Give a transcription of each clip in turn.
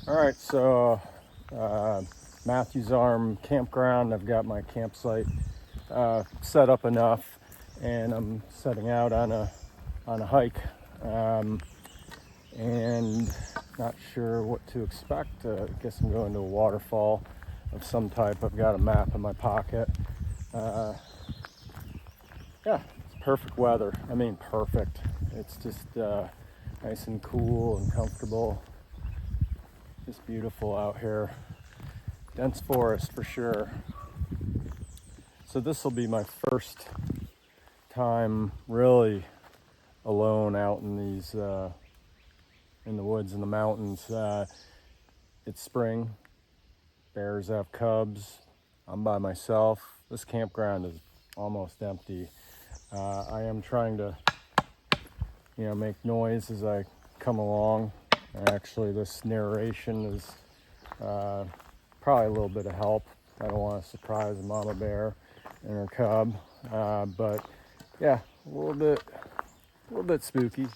All right, so Mathews Arm Campground. I've got my campsite set up enough, and I'm setting out on a hike, and not sure what to expect. I guess I'm going to a waterfall of some type. I've got a map in my pocket. Yeah, it's perfect weather. I mean, perfect. It's just nice and cool and comfortable. Just beautiful out here. Dense forest for sure. So this will be my first time really alone out in these in the woods and the mountains. It's spring. Bears have cubs. I'm by myself. This campground is almost empty. I am trying to, make noise as I come along. Actually, this narration is probably a little bit of help. I don't want to surprise Mama Bear and her cub, but yeah, a little bit spooky.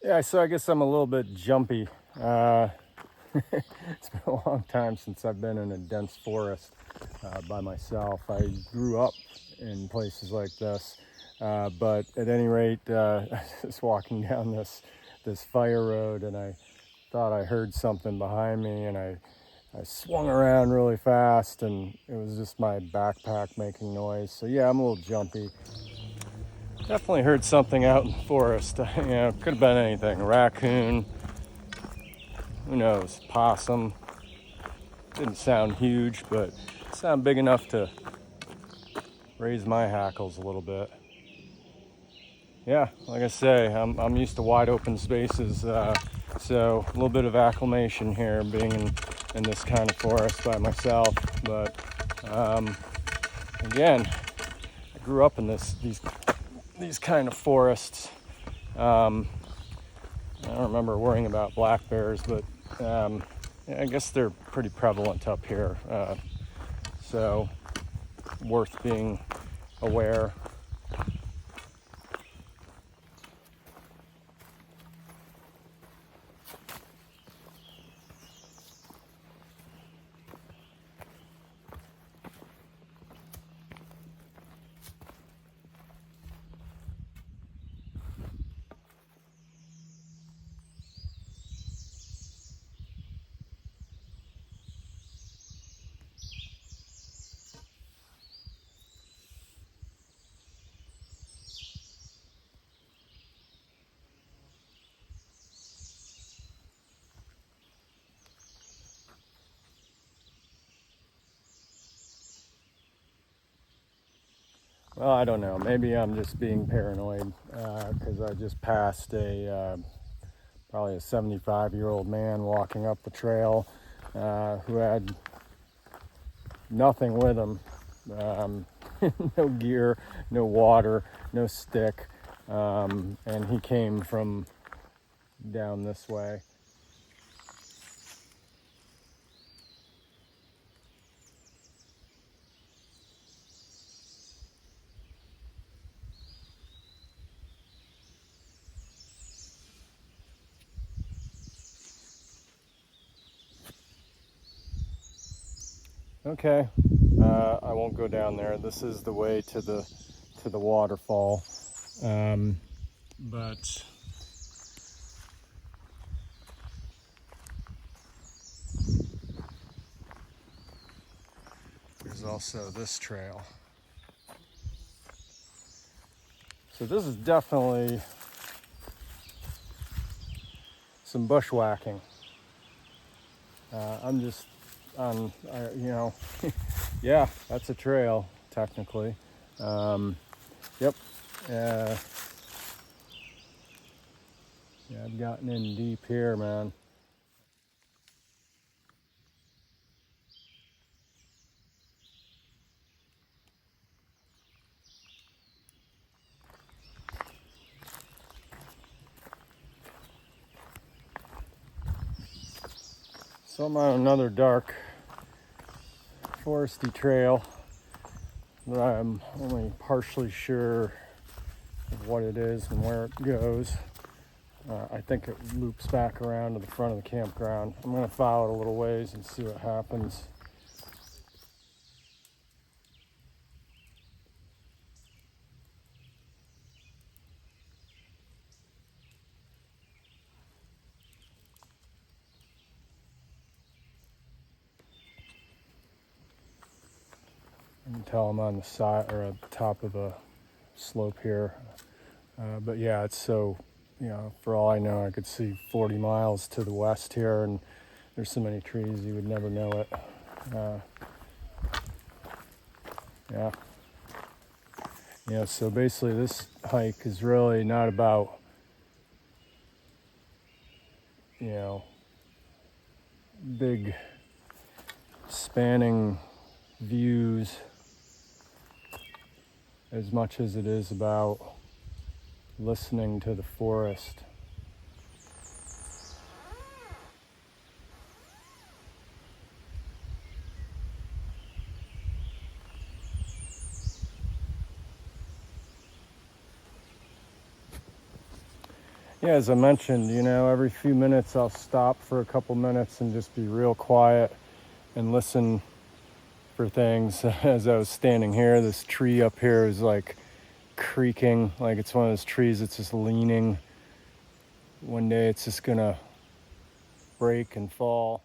Yeah, so I guess I'm a little bit jumpy. It's been a long time since I've been in a dense forest by myself. I grew up in places like this, but at any rate, I was just walking down this fire road, and I thought I heard something behind me, and I swung around really fast, and it was just my backpack making noise. So yeah, I'm a little jumpy. Definitely heard something out in the forest. Could have been anything. A raccoon, who knows, possum. Didn't sound huge, but it sounded big enough to raise my hackles a little bit. Yeah, like I say, I'm used to wide open spaces, so a little bit of acclimation here, being in this kind of forest by myself. But again, I grew up in these kind of forests. I don't remember worrying about black bears, but I guess they're pretty prevalent up here, so worth being aware. Well, I don't know. Maybe I'm just being paranoid because I just passed probably a 75-year-old man walking up the trail who had nothing with him. No gear, no water, no stick, and he came from down this way. Okay, I won't go down there. This is the way to the waterfall, but there's also this trail. So this is definitely some bushwhacking. I'm just on, yeah, that's a trail technically. Yep. Yeah, I've gotten in deep here, man. So I'm on another dark foresty trail that I'm only partially sure of what it is and where it goes. I think it loops back around to the front of the campground. I'm going to follow it a little ways and see what happens. You can tell I'm on the side or at the top of a slope here. But yeah, it's so, for all I know, I could see 40 miles to the west here, and there's so many trees you would never know it. Yeah, so basically this hike is really not about, big spanning views as much as it is about listening to the forest. Yeah, as I mentioned, every few minutes I'll stop for a couple minutes and just be real quiet and listen for things. As I was standing here, this tree up here is like creaking, like it's one of those trees that's just leaning. One day it's just gonna break and fall.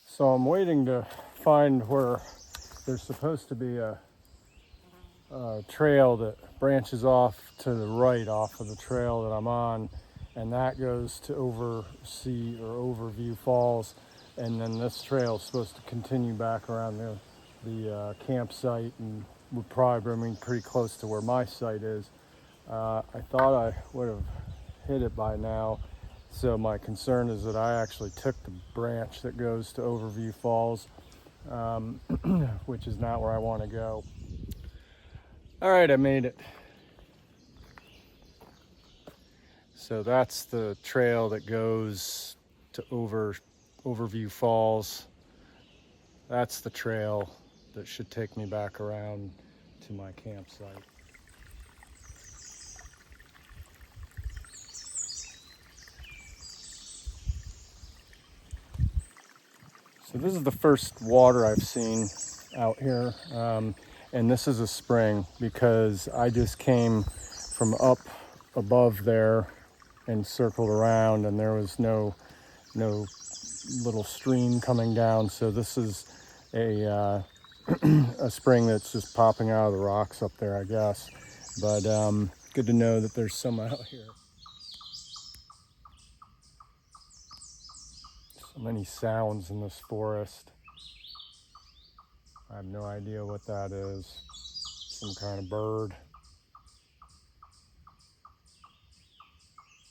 So I'm waiting to find where there's supposed to be a trail that branches off to the right off of the trail that I'm on, and that goes to Overview Falls, and then this trail is supposed to continue back around the campsite and would probably bring me pretty close to where my site is. I thought I would have hit it by now. So my concern is that I actually took the branch that goes to Overview Falls, which is not where I want to go. All right, I made it. So that's the trail that goes to Overview Falls. That's the trail that should take me back around to my campsite. So this is the first water I've seen out here, and this is a spring because I just came from up above there and circled around, and there was no little stream coming down. So this is a a spring that's just popping out of the rocks up there, I guess. But good to know that there's some out here. So many sounds in this forest. I have no idea what that is. Some kind of bird.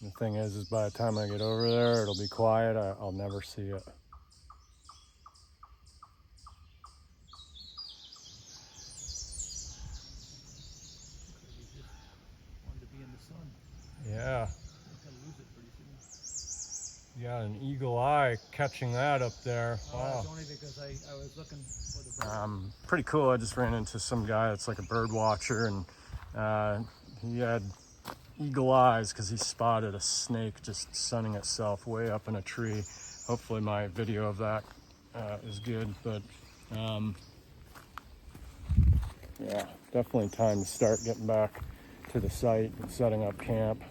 The thing is by the time I get over there, it'll be quiet. I'll never see it. Yeah. You got an eagle eye catching that up there. Wow. It's only because I was looking for the bird. Pretty cool. I just ran into some guy that's like a bird watcher, and he had eagle eyes because he spotted a snake just sunning itself way up in a tree. Hopefully my video of that is good, but yeah, definitely time to start getting back to the site and setting up camp.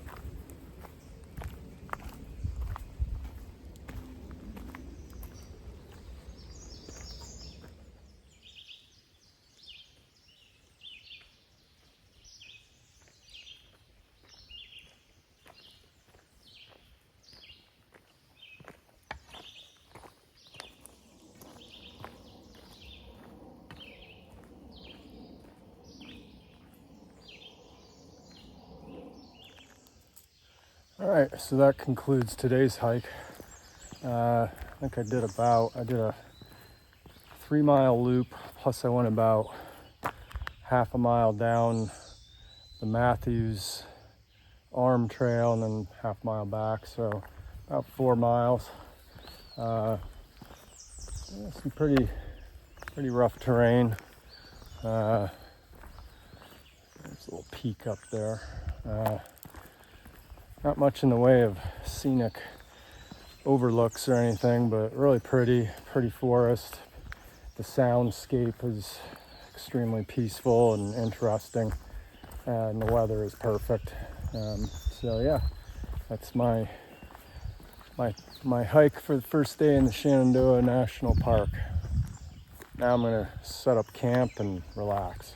All right, so that concludes today's hike. I think I did a 3-mile loop, plus I went about half a mile down the Mathews Arm Trail and then half mile back, so about 4 miles. Yeah, some pretty rough terrain. There's a little peak up there. Not much in the way of scenic overlooks or anything, but really pretty forest. The soundscape is extremely peaceful and interesting, and the weather is perfect. So yeah, that's my hike for the first day in the Shenandoah National Park. Now I'm gonna set up camp and relax.